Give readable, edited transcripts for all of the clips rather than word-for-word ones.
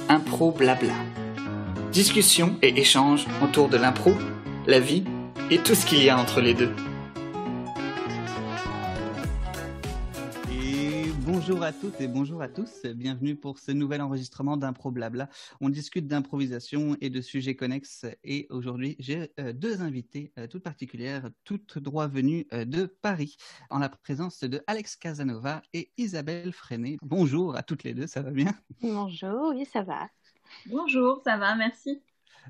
Impro Blabla. Discussion et échange autour de l'impro, la vie et tout ce qu'il y a entre les deux. Bonjour à toutes et bonjour à tous, bienvenue pour ce nouvel enregistrement d'Impro Blabla. On discute d'improvisation et de sujets connexes et aujourd'hui j'ai deux invités toutes particulières, toutes droit venues de Paris, en la présence de Alex Casanova et Isabelle Freinet. Bonjour à toutes les deux, ça va bien? Bonjour, oui ça va. Bonjour, ça va, merci.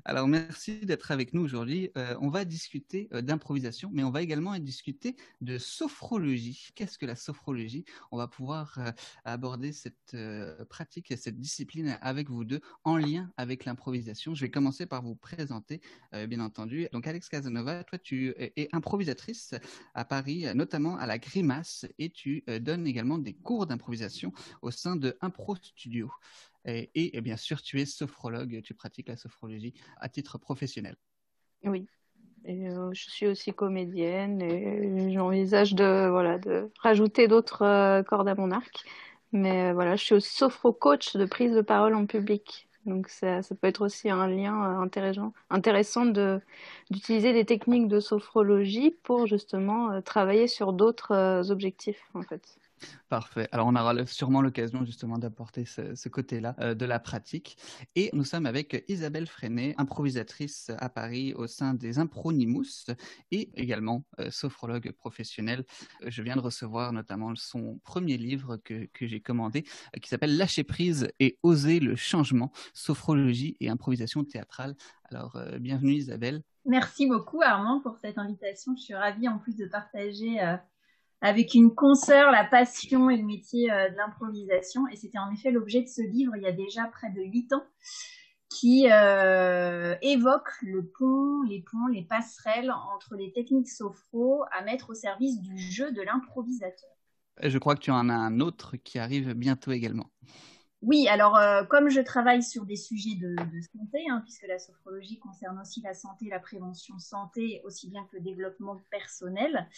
Alors, merci d'être avec nous aujourd'hui. On va discuter d'improvisation, mais on va également discuter de sophrologie. Qu'est-ce que la sophrologie? On va pouvoir aborder cette pratique, cette discipline avec vous deux en lien avec l'improvisation. Je vais commencer par vous présenter, bien entendu. Donc, Alex Casanova, toi, tu es improvisatrice à Paris, notamment à la Grimace, et tu donnes également des cours d'improvisation au sein de Impro Studio. Et bien sûr, tu es sophrologue, tu pratiques la sophrologie à titre professionnel. Oui, et, je suis aussi comédienne et j'envisage de rajouter d'autres cordes à mon arc. Mais voilà, je suis aussi sophro-coach de prise de parole en public. Donc ça peut être aussi un lien intéressant d'utiliser des techniques de sophrologie pour justement travailler sur d'autres objectifs en fait. Parfait. Alors, on aura sûrement l'occasion justement d'apporter ce côté-là de la pratique. Et nous sommes avec Isabelle Freinet, improvisatrice à Paris au sein des Impronimous et également sophrologue professionnelle. Je viens de recevoir notamment son premier livre que j'ai commandé qui s'appelle Lâcher prise et oser le changement, sophrologie et improvisation théâtrale. Alors, bienvenue Isabelle. Merci beaucoup Armand pour cette invitation. Je suis ravie en plus de partager avec une consoeur la passion et le métier de l'improvisation. Et c'était en effet l'objet de ce livre il y a déjà près de 8 ans qui évoque les ponts, les passerelles entre les techniques sophro à mettre au service du jeu de l'improvisateur. Je crois que tu en as un autre qui arrive bientôt également. Oui, alors comme je travaille sur des sujets de santé, puisque la sophrologie concerne aussi la santé, la prévention santé, aussi bien que le développement personnel,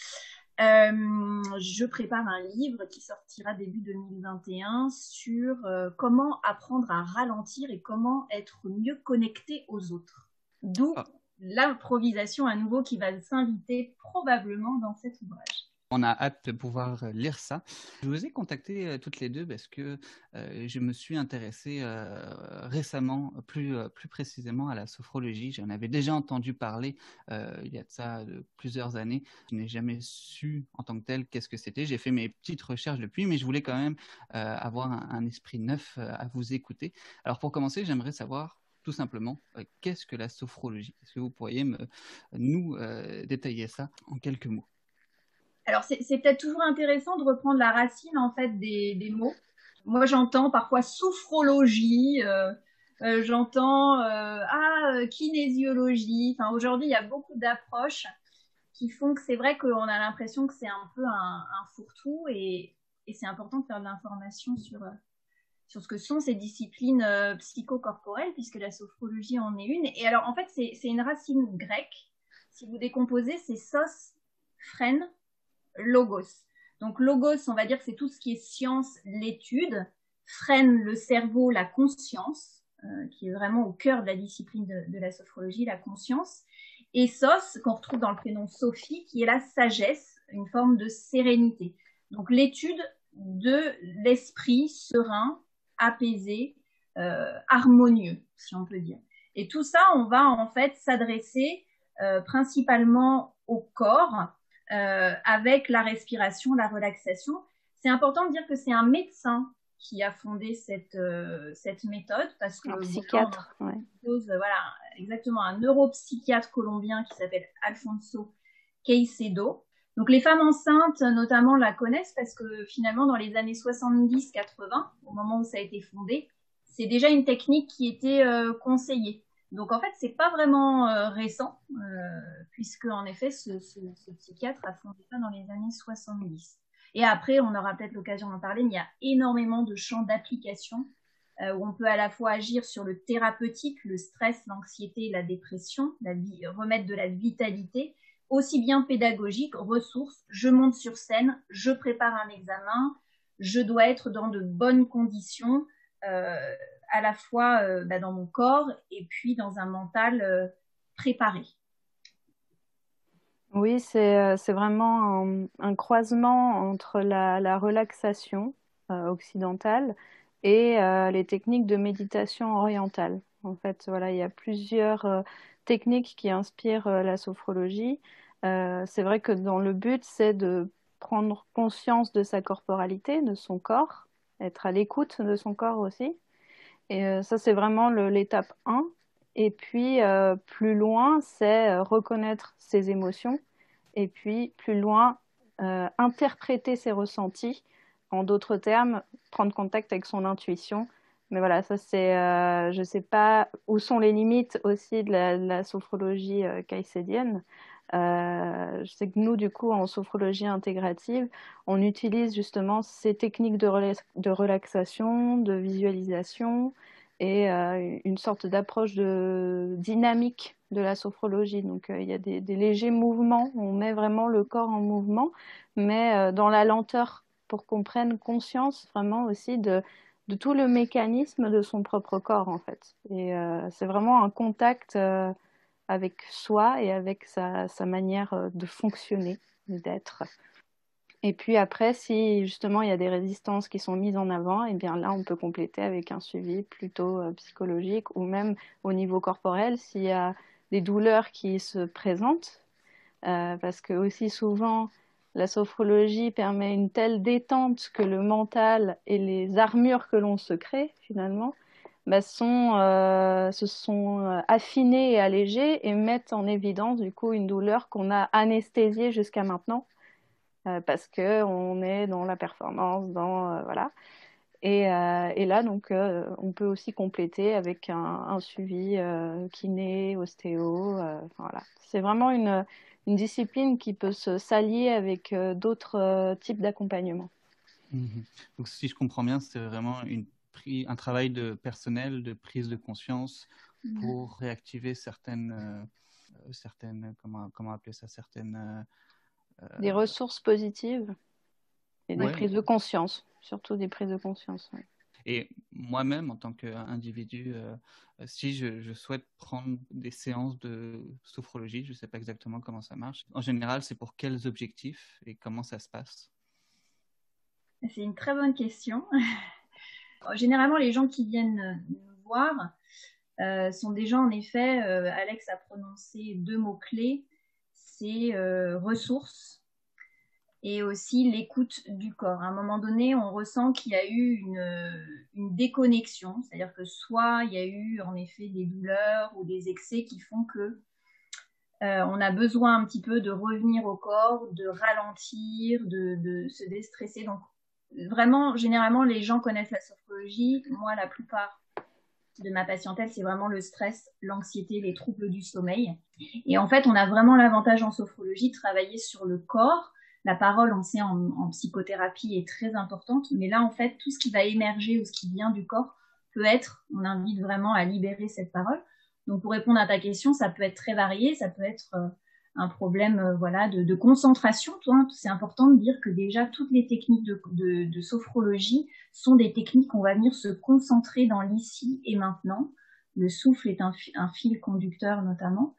je prépare un livre qui sortira début 2021 sur comment apprendre à ralentir et comment être mieux connecté aux autres. D'où l'improvisation à nouveau qui va s'inviter probablement dans cet ouvrage. On a hâte de pouvoir lire ça. Je vous ai contacté toutes les deux parce que je me suis intéressé récemment, plus précisément à la sophrologie. J'en avais déjà entendu parler il y a de ça plusieurs années. Je n'ai jamais su en tant que tel qu'est-ce que c'était. J'ai fait mes petites recherches depuis, mais je voulais quand même avoir un esprit neuf à vous écouter. Alors pour commencer, j'aimerais savoir tout simplement qu'est-ce que la sophrologie? Est-ce que vous pourriez nous détailler ça en quelques mots? Alors, c'est peut-être toujours intéressant de reprendre la racine, en fait, des mots. Moi, j'entends parfois sophrologie, j'entends kinésiologie. Enfin, aujourd'hui, il y a beaucoup d'approches qui font que c'est vrai qu'on a l'impression que c'est un peu un fourre-tout et c'est important de faire de l'information sur ce que sont ces disciplines psychocorporelles, puisque la sophrologie en est une. Et alors, en fait, c'est une racine grecque. Si vous décomposez, c'est sos, phren, logos. Donc logos, on va dire que c'est tout ce qui est science, l'étude, phren, le cerveau, la conscience, qui est vraiment au cœur de la discipline de la sophrologie, la conscience, et sos, qu'on retrouve dans le prénom Sophie, qui est la sagesse, une forme de sérénité. Donc l'étude de l'esprit serein, apaisé, harmonieux, si on peut dire. Et tout ça, on va en fait s'adresser principalement au corps, avec la respiration, la relaxation. C'est important de dire que c'est un médecin qui a fondé cette méthode parce que un psychiatre, voilà, exactement, un neuropsychiatre colombien qui s'appelle Alfonso Caicedo. Donc les femmes enceintes notamment la connaissent parce que finalement dans les années 70-80, au moment où ça a été fondé, c'est déjà une technique qui était conseillée. Donc en fait, c'est pas vraiment récent, puisque en effet, ce psychiatre a fondé ça dans les années 70. Et après, on aura peut-être l'occasion d'en parler, mais il y a énormément de champs d'application où on peut à la fois agir sur le thérapeutique, le stress, l'anxiété, la dépression, remettre de la vitalité, aussi bien pédagogique, ressources, je monte sur scène, je prépare un examen, je dois être dans de bonnes conditions, à la fois dans mon corps et puis dans un mental préparé. Oui, c'est vraiment un croisement entre la relaxation occidentale et les techniques de méditation orientale. En fait, voilà, il y a plusieurs techniques qui inspirent la sophrologie. C'est vrai que dans le but, c'est de prendre conscience de sa corporalité, de son corps, être à l'écoute de son corps aussi. Et ça, c'est vraiment l'étape 1. Et puis, plus loin, c'est reconnaître ses émotions. Et puis, plus loin, interpréter ses ressentis. En d'autres termes, prendre contact avec son intuition. Mais voilà, ça, je ne sais pas où sont les limites aussi de la sophrologie caïcédienne. Je sais que nous, du coup, en sophrologie intégrative, on utilise justement ces techniques de relaxation, de visualisation et une sorte d'approche dynamique de la sophrologie. Donc, il y a des légers mouvements, on met vraiment le corps en mouvement, mais dans la lenteur pour qu'on prenne conscience vraiment aussi de tout le mécanisme de son propre corps, en fait. Et c'est vraiment un contact avec soi et avec sa manière de fonctionner, d'être. Et puis après, si justement il y a des résistances qui sont mises en avant, et bien là, on peut compléter avec un suivi plutôt psychologique ou même au niveau corporel s'il y a des douleurs qui se présentent. Parce que aussi souvent, la sophrologie permet une telle détente que le mental et les armures que l'on se crée finalement se sont affinées et allégées et mettent en évidence du coup une douleur qu'on a anesthésiée jusqu'à maintenant parce qu'on est dans la performance, voilà. Et là, donc, on peut aussi compléter avec un suivi kiné, ostéo. Voilà. C'est vraiment une discipline qui peut s'allier avec d'autres types d'accompagnement. Donc, si je comprends bien, c'est vraiment un travail de personnel, de prise de conscience pour réactiver certaines comment appeler ça, des ressources positives et des ouais. prises de conscience, surtout des prises de conscience. Ouais. Et moi-même, en tant qu'individu, si je souhaite prendre des séances de sophrologie, je ne sais pas exactement comment ça marche. En général, c'est pour quels objectifs et comment ça se passe? C'est une très bonne question. Généralement, les gens qui viennent nous voir sont des gens, en effet, Alex a prononcé 2 mots-clés, c'est ressources et aussi l'écoute du corps. À un moment donné, on ressent qu'il y a eu une déconnexion, c'est-à-dire que soit il y a eu en effet des douleurs ou des excès qui font que on a besoin un petit peu de revenir au corps, de ralentir, de se déstresser. Donc vraiment, généralement, les gens connaissent la sophrologie. Moi, la plupart de ma patientèle, c'est vraiment le stress, l'anxiété, les troubles du sommeil. Et en fait, on a vraiment l'avantage en sophrologie de travailler sur le corps. La parole, on sait, en psychothérapie est très importante. Mais là, en fait, tout ce qui va émerger ou ce qui vient du corps peut être, on invite vraiment à libérer cette parole. Donc, pour répondre à ta question, ça peut être très varié. Ça peut être un problème voilà, de concentration. C'est important de dire que déjà, toutes les techniques de sophrologie sont des techniques où on va venir se concentrer dans l'ici et maintenant. Le souffle est un fil conducteur notamment.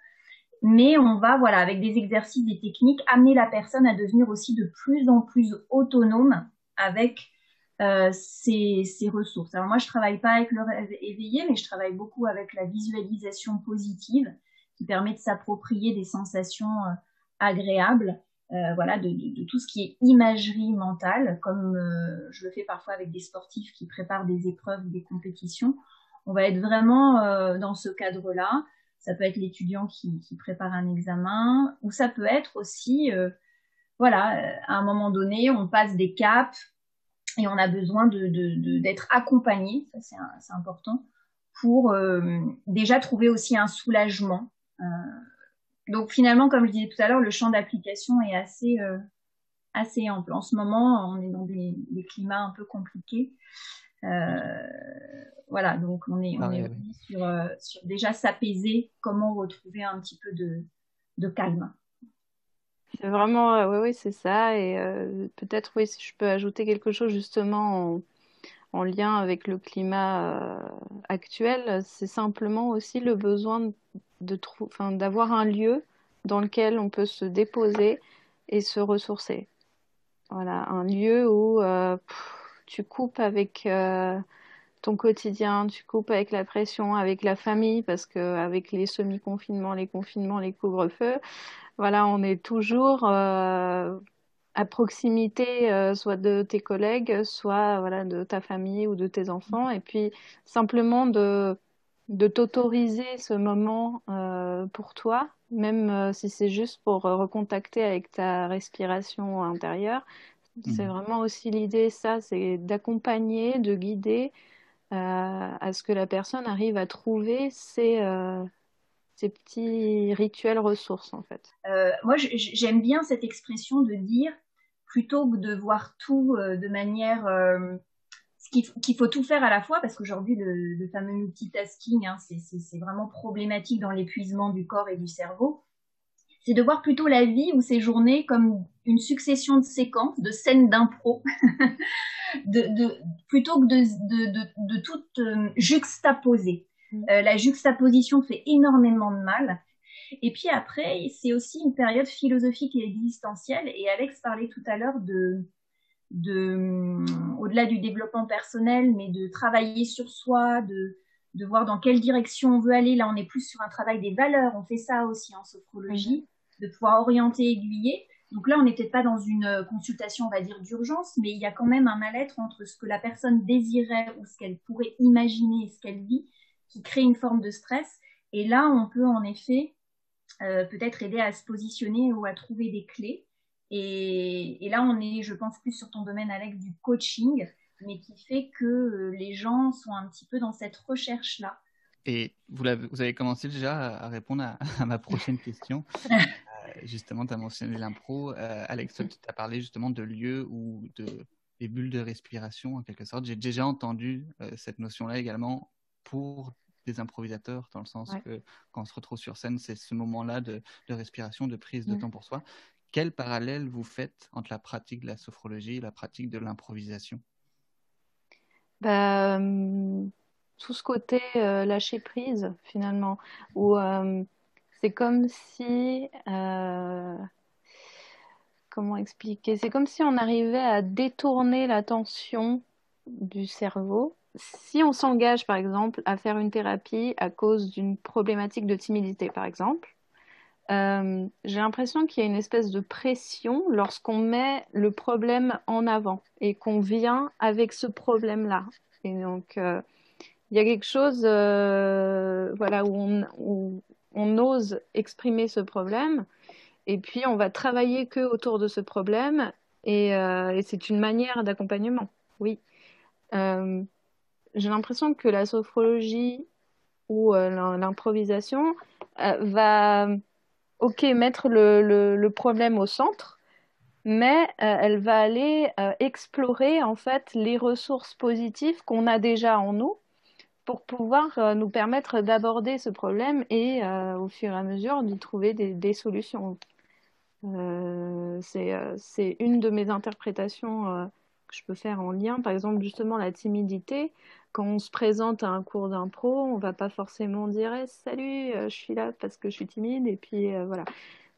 Mais on va, voilà, avec des exercices, des techniques, amener la personne à devenir aussi de plus en plus autonome avec ses ressources. Alors moi, je travaille pas avec le rêve éveillé, mais je travaille beaucoup avec la visualisation positive qui permet de s'approprier des sensations agréables, voilà, de tout ce qui est imagerie mentale, comme je le fais parfois avec des sportifs qui préparent des épreuves, des compétitions. On va être vraiment dans ce cadre-là. Ça peut être l'étudiant qui prépare un examen, ou ça peut être aussi, voilà, à un moment donné, on passe des caps et on a besoin d'être accompagné, ça c'est important, pour déjà trouver aussi un soulagement. Donc finalement, comme je disais tout à l'heure, le champ d'application est assez ample. En ce moment, on est dans des climats un peu compliqués. Voilà, donc on est sur déjà s'apaiser, comment retrouver un petit peu de calme. C'est vraiment, oui, oui, c'est ça. Et peut-être, oui, si je peux ajouter quelque chose justement en lien avec le climat actuel, c'est simplement aussi le besoin enfin, d'avoir un lieu dans lequel on peut se déposer et se ressourcer. Voilà, un lieu où tu coupes avec ton quotidien, tu coupes avec la pression, avec la famille, parce que avec les semi-confinements, les confinements, les couvre-feux, voilà, on est toujours à proximité, soit de tes collègues, soit voilà, de ta famille ou de tes enfants. Et puis simplement de t'autoriser ce moment pour toi, même si c'est juste pour recontacter avec ta respiration intérieure. C'est Mhm. vraiment aussi l'idée, ça, c'est d'accompagner, de guider à ce que la personne arrive à trouver ces petits rituels ressources, en fait. Moi, j'aime bien cette expression de dire, plutôt que de voir tout de manière qu'il faut tout faire à la fois, parce qu'aujourd'hui, le fameux multitasking, hein, c'est vraiment problématique dans l'épuisement du corps et du cerveau. C'est de voir plutôt la vie ou ces journées comme une succession de séquences, de scènes d'impro, plutôt que de tout juxtaposer. La juxtaposition fait énormément de mal. Et puis après, c'est aussi une période philosophique et existentielle. Et Alex parlait tout à l'heure au-delà du développement personnel, mais de travailler sur soi, de voir dans quelle direction on veut aller. Là, on est plus sur un travail des valeurs. On fait ça aussi en sophrologie, de pouvoir orienter, aiguiller. Donc là, on n'est peut-être pas dans une consultation, on va dire, d'urgence, mais il y a quand même un mal-être entre ce que la personne désirait ou ce qu'elle pourrait imaginer et ce qu'elle vit, qui crée une forme de stress. Et là, on peut en effet peut-être aider à se positionner ou à trouver des clés. Et là, on est, je pense, plus sur ton domaine, Alex, du coaching, mais qui fait que les gens sont un petit peu dans cette recherche-là. Et vous avez commencé déjà à répondre à ma prochaine question. Justement, tu as mentionné l'impro. Alex, toi, tu as parlé justement de lieux ou des bulles de respiration, en quelque sorte. J'ai déjà entendu cette notion-là également pour des improvisateurs, dans le sens que quand on se retrouve sur scène, c'est ce moment-là de respiration, de prise de temps pour soi. Quel parallèle vous faites entre la pratique de la sophrologie et la pratique de l'improvisation? Bah, tout ce côté lâcher prise, finalement, où c'est comme si, comment expliquer? C'est comme si on arrivait à détourner l'attention du cerveau. Si on s'engage, par exemple, à faire une thérapie à cause d'une problématique de timidité, par exemple, j'ai l'impression qu'il y a une espèce de pression lorsqu'on met le problème en avant et qu'on vient avec ce problème-là. Et donc, il y a quelque chose voilà, où on ose exprimer ce problème et puis on va travailler que autour de ce problème et c'est une manière d'accompagnement. Oui. Euh, j'ai l'impression que la sophrologie ou l'improvisation va, ok, mettre le problème au centre, mais elle va aller explorer en fait les ressources positives qu'on a déjà en nous pour pouvoir nous permettre d'aborder ce problème et au fur et à mesure de trouver des solutions. C'est une de mes interprétations que je peux faire en lien. Par exemple, justement, la timidité. Quand on se présente à un cours d'impro, on va pas forcément dire Eh, salut, je suis là parce que je suis timide. Et puis voilà.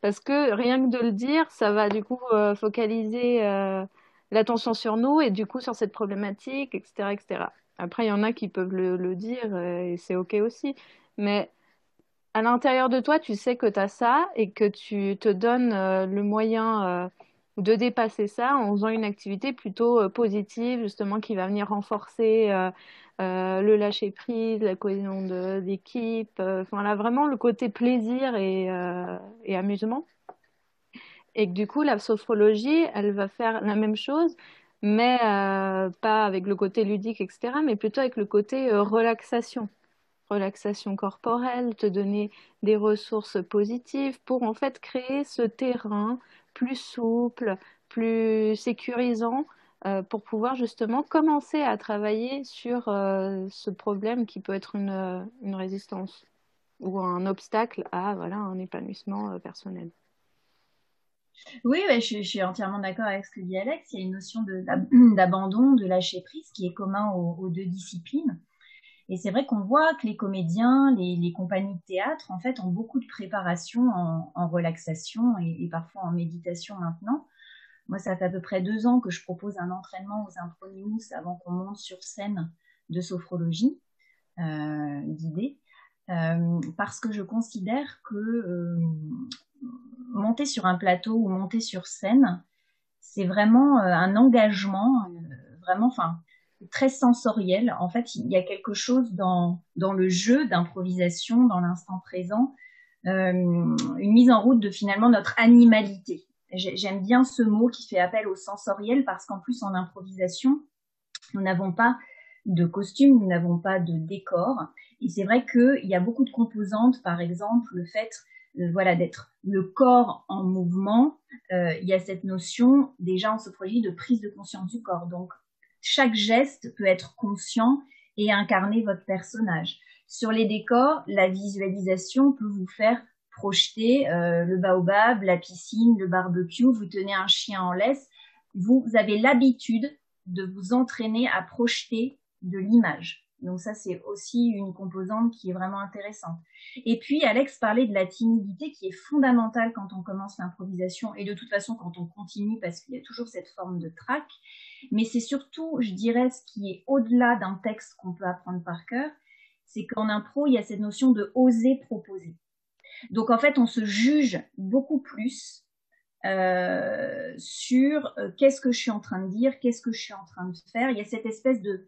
Parce que rien que de le dire, ça va du coup focaliser l'attention sur nous et du coup sur cette problématique, etc., etc. Après, il y en a qui peuvent le dire et c'est OK aussi. Mais à l'intérieur de toi, tu sais que tu as ça et que tu te donnes le moyen de dépasser ça en faisant une activité plutôt positive, justement, qui va venir renforcer le lâcher-prise, la cohésion d'équipe, enfin là, vraiment le côté plaisir et amusement. Et que du coup, la sophrologie, elle va faire la même chose, mais pas avec le côté ludique, etc., mais plutôt avec le côté relaxation corporelle, te donner des ressources positives pour en fait créer ce terrain plus souple, plus sécurisant pour pouvoir justement commencer à travailler sur ce problème qui peut être une résistance ou un obstacle à voilà, un épanouissement personnel. Oui, ouais, je suis entièrement d'accord avec ce que dit Alex. Il y a une notion d'abandon, de lâcher prise qui est commun aux deux disciplines. Et c'est vrai qu'on voit que les comédiens, les compagnies de théâtre, en fait, ont beaucoup de préparation en relaxation et parfois en méditation maintenant. Moi, ça fait à peu près 2 ans que je propose un entraînement aux impronimus avant qu'on monte sur scène de sophrologie guidée, parce que je considère que monter sur un plateau ou monter sur scène, c'est vraiment un engagement, vraiment, enfin, très sensoriel. En fait, il y a quelque chose dans le jeu d'improvisation, dans l'instant présent, une mise en route de finalement notre animalité. J'aime bien ce mot qui fait appel au sensoriel parce qu'en plus, en improvisation, nous n'avons pas de costume, nous n'avons pas de décor. Et c'est vrai qu'il y a beaucoup de composantes, par exemple, le fait voilà, d'être le corps en mouvement. Il y a cette notion, déjà en sophrologie, de prise de conscience du corps. Donc, chaque geste peut être conscient et incarner votre personnage. Sur les décors, la visualisation peut vous faire projeter le baobab, la piscine, le barbecue, vous tenez un chien en laisse. Vous avez l'habitude de vous entraîner à projeter de l'image. Donc ça, c'est aussi une composante qui est vraiment intéressante. Et puis, Alex parlait de la timidité qui est fondamentale quand on commence l'improvisation et de toute façon quand on continue parce qu'il y a toujours cette forme de trac. Mais c'est surtout, je dirais, ce qui est au-delà d'un texte qu'on peut apprendre par cœur, c'est qu'en impro, il y a cette notion de oser proposer. Donc en fait, on se juge beaucoup plus sur qu'est-ce que je suis en train de dire, qu'est-ce que je suis en train de faire. Il y a cette espèce de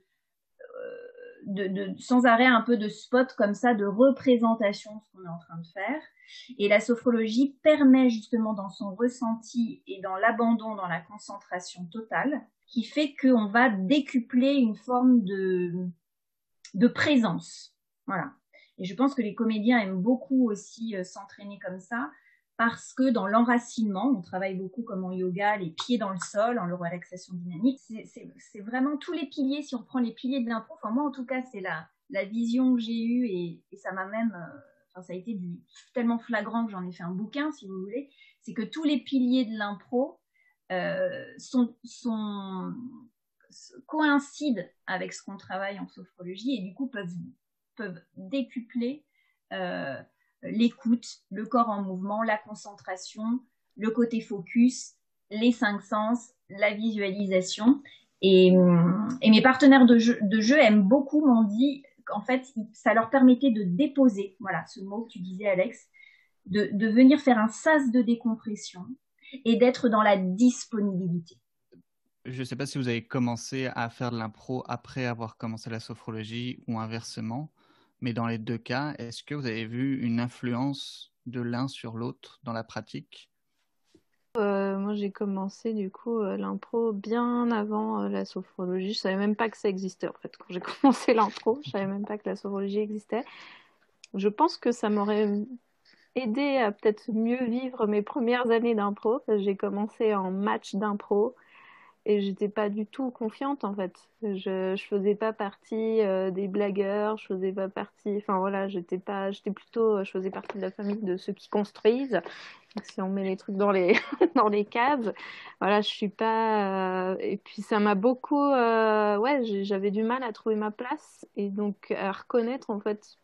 sans arrêt un peu de spot comme ça, de représentation de ce qu'on est en train de faire. Et la sophrologie permet justement dans son ressenti et dans l'abandon, dans la concentration totale, qui fait qu'on va décupler une forme de présence. Voilà. Et je pense que les comédiens aiment beaucoup aussi s'entraîner comme ça, parce que dans l'enracinement, on travaille beaucoup comme en yoga, les pieds dans le sol, en relaxation dynamique. C'est vraiment tous les piliers, si on prend les piliers de l'impro, enfin moi en tout cas, c'est la vision que j'ai eue et ça m'a même, ça a été tellement flagrant que j'en ai fait un bouquin, si vous voulez, c'est que tous les piliers de l'impro coïncident avec ce qu'on travaille en sophrologie et du coup peuvent décupler l'écoute, le corps en mouvement, la concentration, le côté focus, les 5 sens, la visualisation. Et mes partenaires de jeu aiment beaucoup, m'ont dit qu'en fait, ça leur permettait de déposer, voilà, ce mot que tu disais, Alex, de venir faire un sas de décompression et d'être dans la disponibilité. Je ne sais pas si vous avez commencé à faire de l'impro après avoir commencé la sophrologie ou inversement, mais dans les deux cas, est-ce que vous avez vu une influence de l'un sur l'autre dans la pratique? Moi, j'ai commencé du coup l'impro bien avant la sophrologie. Je savais même pas que ça existait en fait. Quand j'ai commencé l'impro, je savais même pas que la sophrologie existait. Je pense que ça m'aurait aidé à peut-être mieux vivre mes premières années d'impro, parce que j'ai commencé en match d'impro et j'étais pas du tout confiante en fait. Je faisais pas partie des blagueurs, je faisais pas partie, enfin voilà, j'étais plutôt, je faisais partie de la famille de ceux qui construisent. Si on met les trucs dans les dans les cases, voilà, je suis pas. Et puis ça m'a beaucoup, ouais, j'avais du mal à trouver ma place et donc à reconnaître en fait,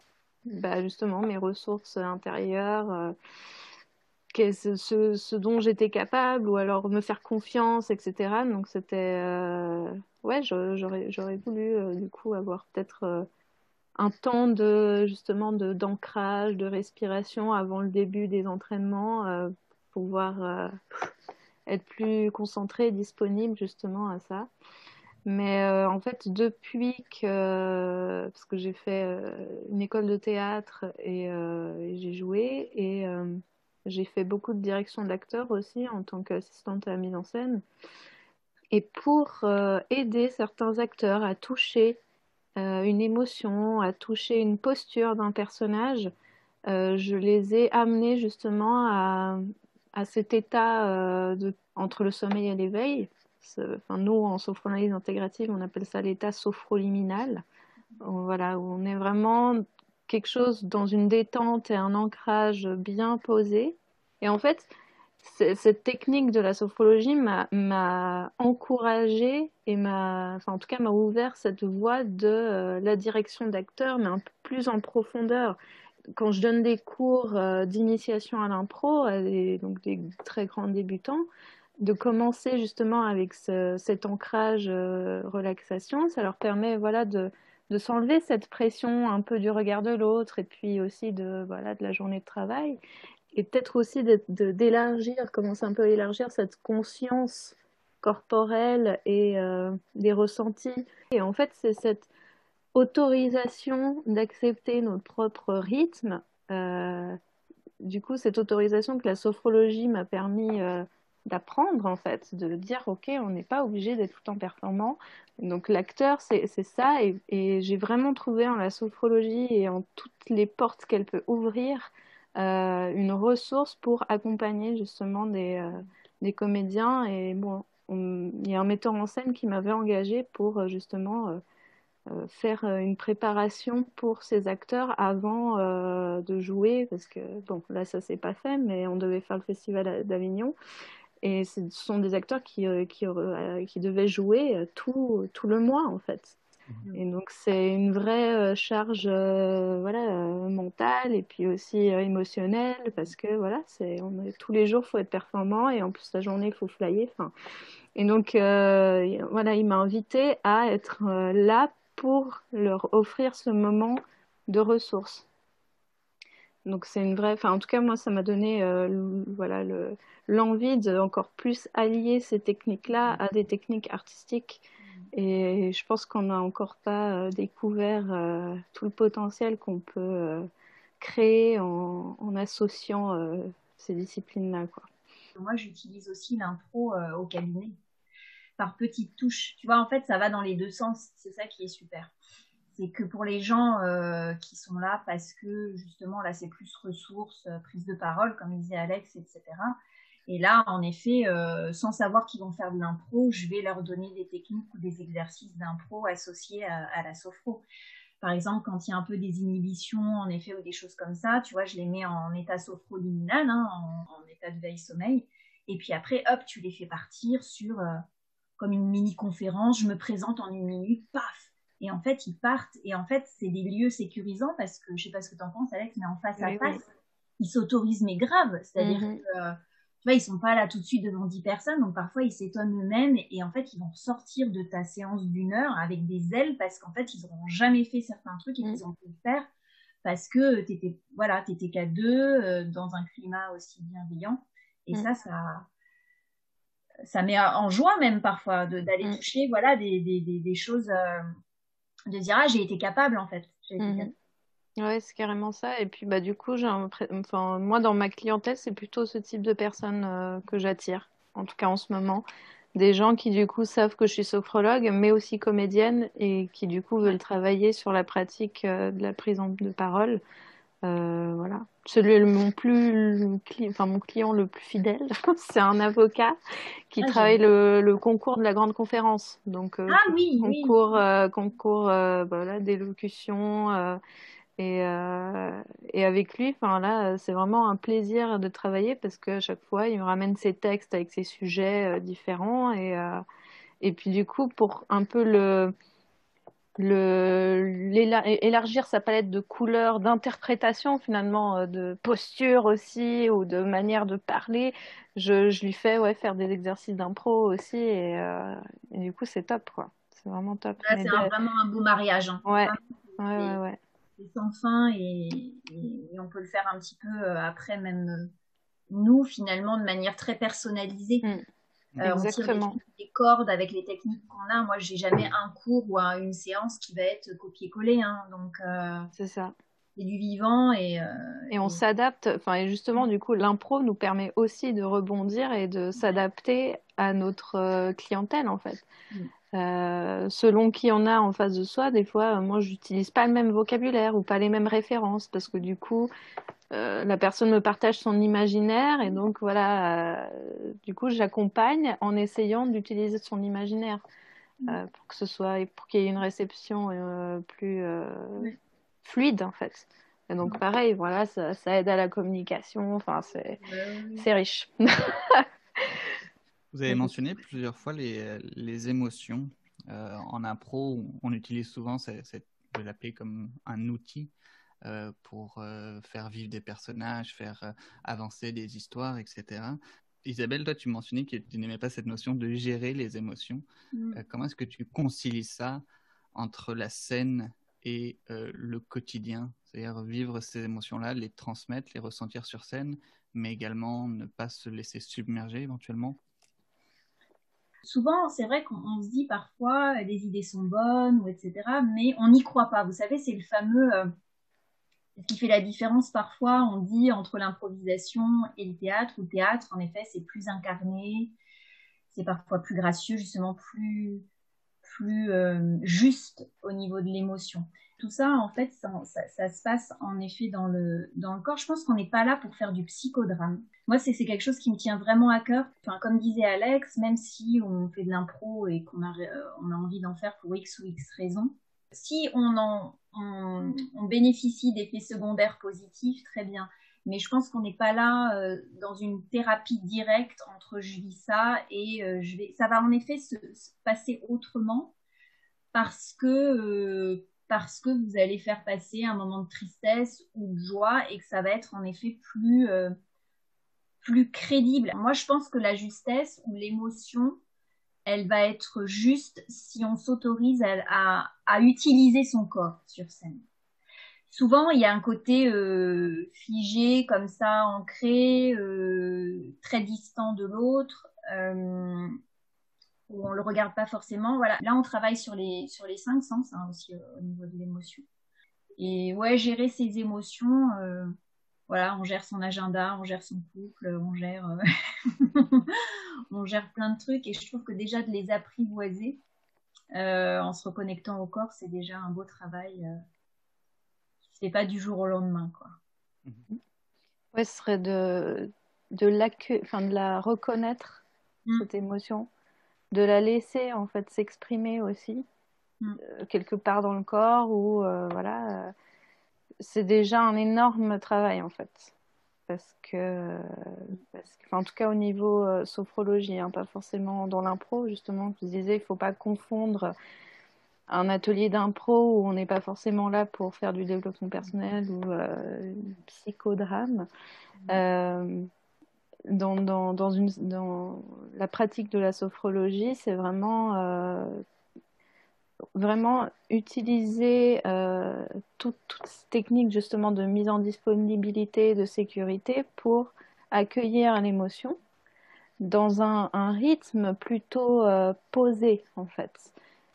bah, justement mes ressources intérieures. Ce dont j'étais capable ou alors me faire confiance, etc. Donc c'était ouais, j'aurais voulu du coup avoir peut-être un temps de justement d'ancrage, de respiration avant le début des entraînements pour pouvoir être plus concentré et disponible justement à ça. Mais en fait, depuis que parce que j'ai fait une école de théâtre et j'ai joué et j'ai fait beaucoup de direction d'acteurs aussi en tant qu'assistante à la mise en scène. Et pour aider certains acteurs à toucher une émotion, à toucher une posture d'un personnage, je les ai amenés justement à cet état entre le sommeil et l'éveil. Enfin, nous, en sophrologie intégrative, on appelle ça l'état sophroliminal. Voilà, où on est vraiment quelque chose dans une détente et un ancrage bien posé. Et en fait, cette technique de la sophrologie m'a encouragée et enfin, en tout cas, m'a ouvert cette voie de la direction d'acteur, mais un peu plus en profondeur. Quand je donne des cours d'initiation à l'impro, donc des très grands débutants, de commencer justement avec cet ancrage relaxation, ça leur permet voilà, de s'enlever cette pression un peu du regard de l'autre et puis aussi de la journée de travail. Et peut-être aussi d'élargir, commencer un peu à élargir cette conscience corporelle et des ressentis. Et en fait, c'est cette autorisation d'accepter notre propre rythme. Du coup, cette autorisation que la sophrologie m'a permis d'apprendre, en fait, de dire, OK, on n'est pas obligé d'être tout le temps performant. Donc, l'acteur, c'est ça. Et j'ai vraiment trouvé en la sophrologie et en toutes les portes qu'elle peut ouvrir une ressource pour accompagner justement des comédiens. Et bon, il y a un metteur en scène qui m'avait engagée pour justement faire une préparation pour ces acteurs avant de jouer, parce que bon, là ça s'est pas fait, mais on devait faire le festival d'Avignon, et ce sont des acteurs qui devaient jouer tout le mois en fait. Et donc c'est une vraie charge mentale et puis aussi émotionnelle, parce que voilà, tous les jours il faut être performant et en plus la journée il faut flyer. Et donc voilà, il m'a invité à être là pour leur offrir ce moment de ressources. Donc c'est une vraie, enfin en tout cas moi ça m'a donné l'envie de encore plus allier ces techniques-là à des techniques artistiques. Et je pense qu'on n'a encore pas découvert tout le potentiel qu'on peut créer en associant ces disciplines-là, quoi. Moi, j'utilise aussi l'impro au cabinet, par petites touches. Tu vois, en fait, ça va dans les deux sens. C'est ça qui est super. C'est que pour les gens qui sont là parce que, justement, là, c'est plus ressources, prise de parole, comme disait Alex, etc. Et là, en effet, sans savoir qu'ils vont faire de l'impro, je vais leur donner des techniques ou des exercices d'impro associés à la sophro. Par exemple, quand il y a un peu des inhibitions, en effet, ou des choses comme ça, tu vois, je les mets en état sophroliminal, en état de veille-sommeil. Et puis après, hop, tu les fais partir sur, comme une mini-conférence, je me présente en 1 minute, paf. Et en fait, ils partent. Et en fait, c'est des lieux sécurisants parce que, je sais pas ce que tu en penses, Alex, mais en face à face, ils s'autorisent, mais grave. C'est-à-dire que, tu vois, ils sont pas là tout de suite devant 10 personnes, donc parfois ils s'étonnent eux-mêmes et en fait ils vont sortir de ta séance d'1 heure avec des ailes parce qu'en fait ils n'auront jamais fait certains trucs et qu'ils ont pu le faire parce que t'étais qu'à deux dans un climat aussi bienveillant. Et ça met en joie même parfois d'aller toucher des choses, de dire j'ai été capable en fait. Ouais, c'est carrément ça. Et puis, du coup, moi, dans ma clientèle, c'est plutôt ce type de personnes que j'attire, en tout cas en ce moment. Des gens qui, du coup, savent que je suis sophrologue, mais aussi comédienne, et qui, du coup, veulent travailler sur la pratique de la prise de parole. Voilà. Mon client le plus fidèle, c'est un avocat qui travaille le concours de la grande conférence. Donc, concours d'élocution. Et avec lui, là, c'est vraiment un plaisir de travailler parce qu'à chaque fois, il me ramène ses textes avec ses sujets différents. Et puis, du coup, pour un peu élargir sa palette de couleurs, d'interprétation, finalement, de posture aussi, ou de manière de parler, je lui fais faire des exercices d'impro aussi. Et du coup, c'est top, quoi. C'est vraiment top. Là, c'est vraiment un beau mariage. Hein. Ouais. C'est sans fin et on peut le faire un petit peu après même nous finalement de manière très personnalisée. Exactement. On tire des cordes avec les techniques qu'on a. Moi, j'ai jamais un cours ou une séance qui va être copié-collé. Hein. Donc c'est ça. C'est du vivant et on s'adapte. Et justement, du coup, l'impro nous permet aussi de rebondir et de s'adapter à notre clientèle en fait. Selon qui on a en face de soi, des fois, moi, j'utilise pas le même vocabulaire ou pas les mêmes références parce que du coup, la personne me partage son imaginaire et donc voilà, du coup, j'accompagne en essayant d'utiliser son imaginaire pour qu'il y ait une réception plus fluide en fait. Et donc pareil, voilà, ça aide à la communication, enfin c'est riche. Vous avez mentionné plusieurs fois les émotions. En impro, on utilise souvent, je vais l'appeler comme un outil pour faire vivre des personnages, faire avancer des histoires, etc. Isabelle, toi, tu mentionnais que tu n'aimais pas cette notion de gérer les émotions. Comment est-ce que tu concilies ça entre la scène et le quotidien? C'est-à-dire vivre ces émotions-là, les transmettre, les ressentir sur scène, mais également ne pas se laisser submerger éventuellement? Souvent, c'est vrai qu'on se dit parfois les idées sont bonnes, ou etc., mais on n'y croit pas. Vous savez, c'est le fameux... ce qui fait la différence parfois, on dit, entre l'improvisation et le théâtre. Ou le théâtre, en effet, c'est plus incarné, c'est parfois plus gracieux, justement plus juste au niveau de l'émotion. Tout ça, en fait, ça se passe en effet dans le corps. Je pense qu'on n'est pas là pour faire du psychodrame. Moi, c'est quelque chose qui me tient vraiment à cœur. Enfin, comme disait Alex, même si on fait de l'impro et qu'on on a envie d'en faire pour X ou X raisons, si on bénéficie d'effets secondaires positifs, très bien. Mais je pense qu'on n'est pas là dans une thérapie directe entre je vis ça et ça va en effet se passer autrement parce que vous allez faire passer un moment de tristesse ou de joie et que ça va être en effet plus crédible. Moi, je pense que la justesse ou l'émotion, elle va être juste si on s'autorise à utiliser son corps sur scène. Souvent, il y a un côté figé, comme ça, ancré, très distant de l'autre, où on le regarde pas forcément. Voilà. Là, on travaille sur les 5 sens aussi au niveau de l'émotion. Et ouais, gérer ses émotions, voilà, on gère son agenda, on gère son couple, on gère, on gère plein de trucs. Et je trouve que déjà de les apprivoiser en se reconnectant au corps, c'est déjà un beau travail. C'est pas du jour au lendemain, quoi. Ouais, ce serait de la reconnaître, cette émotion, de la laisser en fait s'exprimer aussi quelque part dans le corps ou voilà, c'est déjà un énorme travail en fait. Parce que en tout cas au niveau sophrologie, hein, pas forcément dans l'impro, justement, je disais, il faut pas confondre un atelier d'impro où on n'est pas forcément là pour faire du développement personnel ou psychodrame. Dans la pratique de la sophrologie, c'est vraiment utiliser toutes ces techniques justement de mise en disponibilité, de sécurité pour accueillir l'émotion dans un rythme plutôt posé en fait.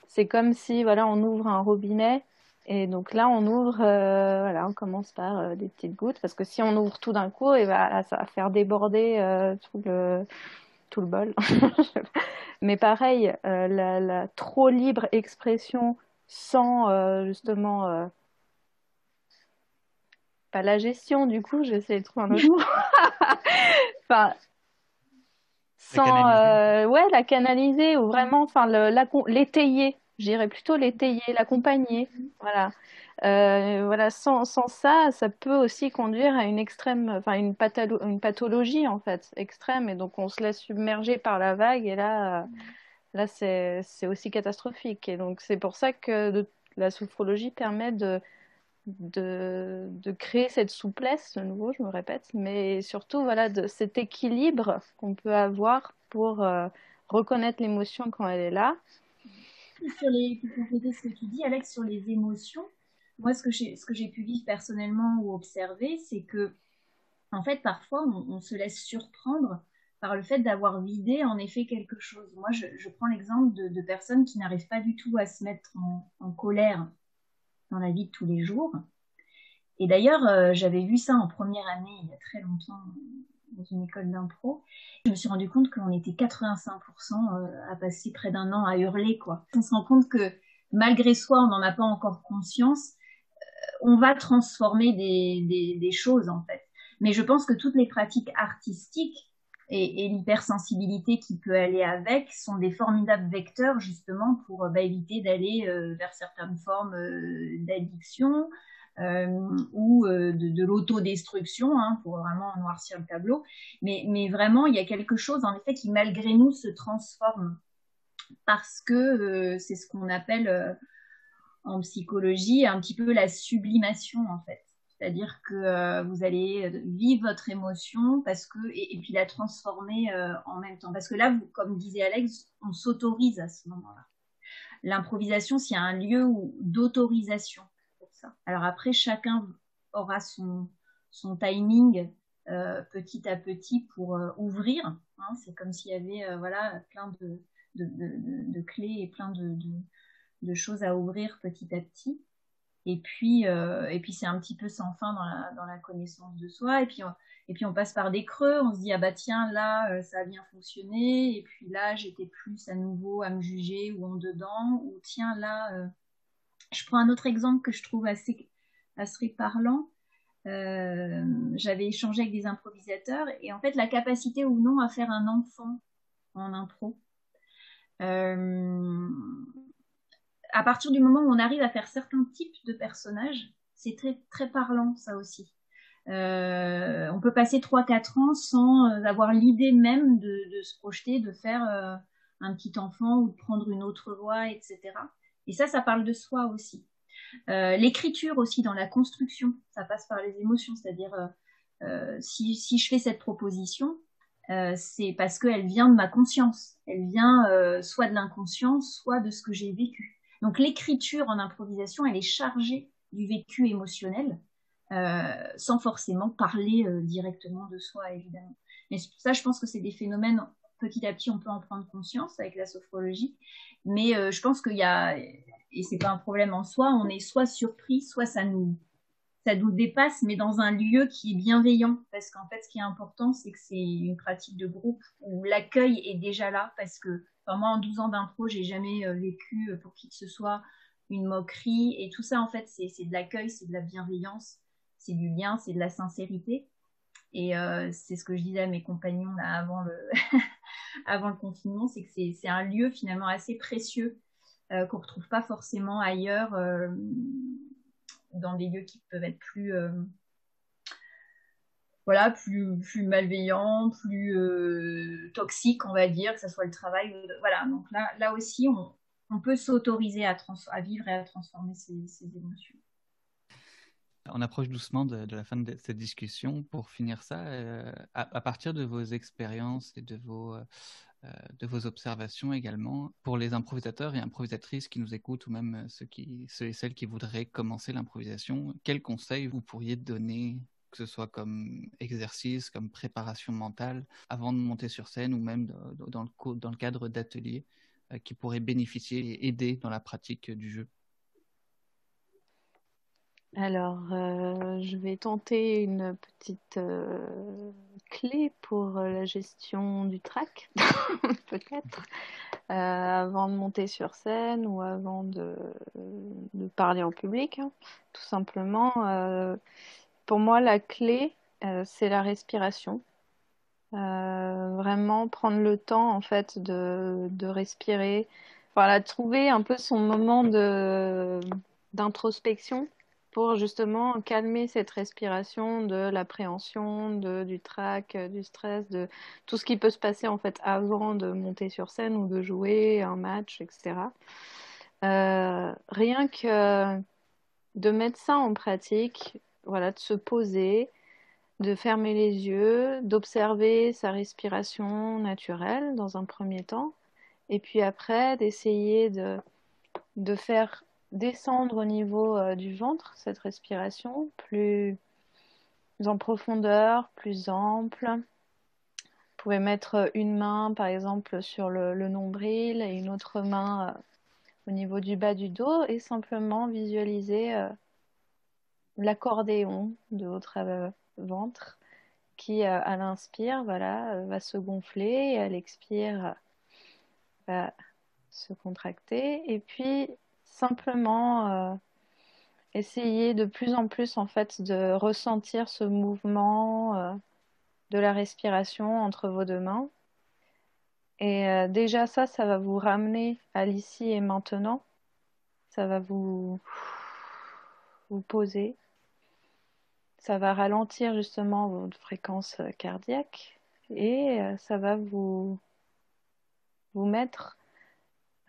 C'est comme si voilà, on ouvre un robinet et donc là on ouvre, voilà, on commence par des petites gouttes parce que si on ouvre tout d'un coup, et voilà, ça va faire déborder tout le bol. Mais pareil, la trop libre expression sans justement pas la gestion, du coup, j'essaie de trouver un autre mot. Enfin, sans la canaliser ou vraiment l'étayer. J'irais plutôt l'étayer, l'accompagner. Voilà. Voilà, sans ça, ça peut aussi conduire à une extrême, enfin une pathologie en fait extrême, et donc on se laisse submerger par la vague et là c'est aussi catastrophique. Et donc c'est pour ça que la sophrologie permet de créer cette souplesse, de nouveau, je me répète, mais surtout voilà de cet équilibre qu'on peut avoir pour reconnaître l'émotion quand elle est là. Pour compléter ce que tu dis, Alex, sur les émotions, moi, ce que j'ai pu vivre personnellement ou observer, c'est que, en fait, parfois, on se laisse surprendre par le fait d'avoir vidé, en effet, quelque chose. Moi, je prends l'exemple de personnes qui n'arrivent pas du tout à se mettre en colère dans la vie de tous les jours. Et d'ailleurs, j'avais vu ça en première année, il y a très longtemps, dans une école d'impro. Je me suis rendu compte qu'on était 85% à passer près d'un an à hurler, quoi. On se rend compte que malgré soi, on n'en a pas encore conscience. On va transformer des choses, en fait. Mais je pense que toutes les pratiques artistiques et l'hypersensibilité qui peut aller avec sont des formidables vecteurs, justement, pour éviter d'aller vers certaines formes d'addiction, ou de l'autodestruction, hein, pour vraiment noircir le tableau. Mais vraiment, il y a quelque chose, en effet, qui malgré nous se transforme parce que c'est ce qu'on appelle en psychologie un petit peu la sublimation, en fait. C'est-à-dire que vous allez vivre votre émotion et puis la transformer en même temps. Parce que là, comme disait Alex, on s'autorise à ce moment-là. L'improvisation, c'est un lieu d'autorisation pour ça. Alors après, chacun aura son timing petit à petit pour ouvrir. Hein. C'est comme s'il y avait voilà, plein de clés et plein de choses à ouvrir petit à petit. Et puis c'est un petit peu sans fin dans la connaissance de soi. Et puis on passe par des creux. On se dit, ah bah tiens, là, ça a bien fonctionné. Et puis là, j'étais plus à nouveau à me juger ou en dedans. Ou tiens, là, je prends un autre exemple que je trouve assez parlant. J'avais échangé avec des improvisateurs. Et en fait, la capacité ou non à faire un enfant en impro. À partir du moment où on arrive à faire certains types de personnages, c'est très, très parlant, ça aussi. On peut passer 3-4 ans sans avoir l'idée même de se projeter, de faire un petit enfant ou de prendre une autre voie, etc. Et ça parle de soi aussi. L'écriture aussi dans la construction, ça passe par les émotions, c'est-à-dire si je fais cette proposition, c'est parce qu'elle vient de ma conscience, elle vient soit de l'inconscient, soit de ce que j'ai vécu. Donc l'écriture en improvisation, elle est chargée du vécu émotionnel, sans forcément parler directement de soi, évidemment. Mais ça, je pense que c'est des phénomènes, petit à petit, on peut en prendre conscience avec la sophrologie. Mais je pense qu'il y a, et c'est pas un problème en soi, on est soit surpris, soit ça nous dépasse, mais dans un lieu qui est bienveillant. Parce qu'en fait, ce qui est important, c'est que c'est une pratique de groupe où l'accueil est déjà là. Parce que moi, en 12 ans d'impro, j'ai jamais vécu pour qui que ce soit une moquerie. Et tout ça, en fait, c'est de l'accueil, c'est de la bienveillance, c'est du lien, c'est de la sincérité. Et c'est ce que je disais à mes compagnons là, avant le confinement, c'est que c'est un lieu finalement assez précieux qu'on ne retrouve pas forcément ailleurs. Dans des lieux qui peuvent être plus malveillants, plus toxiques, on va dire, que ce soit le travail. Voilà, donc là aussi, on peut s'autoriser à vivre et à transformer ces émotions. On approche doucement de la fin de cette discussion. Pour finir ça, à partir de vos expériences et de vos observations également, pour les improvisateurs et improvisatrices qui nous écoutent, ou même ceux et celles qui voudraient commencer l'improvisation, quels conseils vous pourriez donner, que ce soit comme exercice, comme préparation mentale, avant de monter sur scène, ou même dans le cadre d'ateliers qui pourraient bénéficier et aider dans la pratique du jeu? Alors, je vais tenter une petite clé pour la gestion du trac, peut-être, avant de monter sur scène ou avant de parler en public, hein. Tout simplement, pour moi, la clé, c'est la respiration. Vraiment prendre le temps, en fait, de respirer. Voilà, trouver un peu son moment d'introspection pour justement calmer cette respiration de l'appréhension, du trac, du stress, de tout ce qui peut se passer en fait avant de monter sur scène ou de jouer un match, etc. Rien que de mettre ça en pratique, voilà, de se poser, de fermer les yeux, d'observer sa respiration naturelle dans un premier temps, et puis après d'essayer de faire descendre au niveau du ventre cette respiration, plus en profondeur, plus ample. Vous pouvez mettre une main par exemple sur le nombril et une autre main au niveau du bas du dos et simplement visualiser l'accordéon de votre ventre qui à l'inspire va se gonfler et à l'expire va se contracter et puis simplement essayer de plus en plus en fait de ressentir ce mouvement de la respiration entre vos deux mains. Et déjà ça va vous ramener à l'ici et maintenant. Ça va vous poser Ça va ralentir justement votre fréquence cardiaque et ça va vous mettre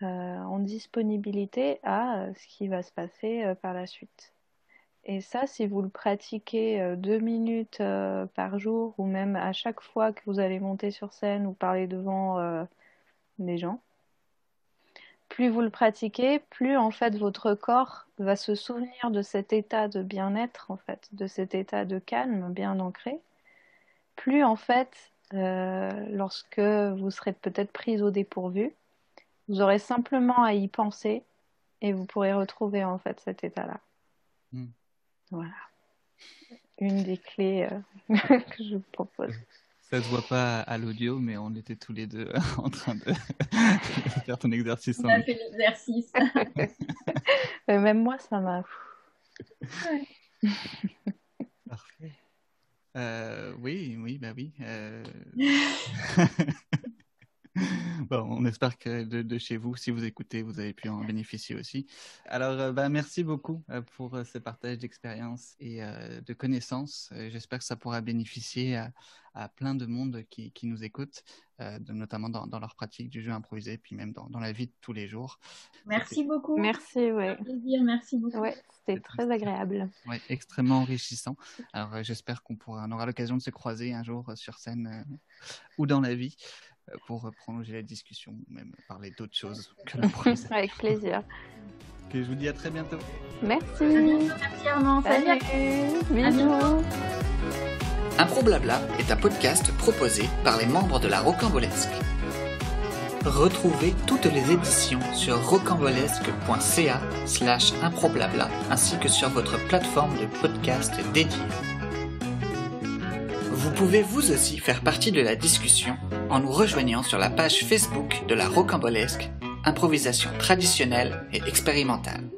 en disponibilité à ce qui va se passer par la suite. Et ça, si vous le pratiquez 2 minutes par jour ou même à chaque fois que vous allez monter sur scène ou parler devant des gens, plus vous le pratiquez, plus en fait votre corps va se souvenir de cet état de bien-être, en fait, de cet état de calme bien ancré. Plus en fait, lorsque vous serez peut-être prise au dépourvu, vous aurez simplement à y penser et vous pourrez retrouver en fait cet état-là. Voilà. Une des clés que je vous propose. Ça se voit pas à l'audio, mais on était tous les deux en train de faire ton exercice. On a fait l'exercice. Même moi, ça m'a... Parfait. Oui, bah oui. Bon, on espère que de chez vous, si vous écoutez, vous avez pu en bénéficier aussi. Alors, merci beaucoup pour ce partage d'expérience et de connaissances. J'espère que ça pourra bénéficier à plein de monde qui nous écoute, notamment dans leur pratique du jeu improvisé, puis même dans la vie de tous les jours. Merci beaucoup. Merci, ouais. Un plaisir, merci beaucoup. Ouais, c'était très agréable. Ouais, extrêmement enrichissant. Alors, j'espère qu'on aura l'occasion de se croiser un jour sur scène ou dans la vie, pour prolonger la discussion ou même parler d'autres choses que l'improvisation. Avec plaisir. Ok, je vous dis à très bientôt. Merci. À bientôt, merci Armand. Salut. Bisous. Impro Blabla est un podcast proposé par les membres de la Rocambolesque. Retrouvez toutes les éditions sur rocambolesque.ca/improblabla ainsi que sur votre plateforme de podcast dédiée. Vous pouvez vous aussi faire partie de la discussion en nous rejoignant sur la page Facebook de la Rocambolesque, improvisation traditionnelle et expérimentale.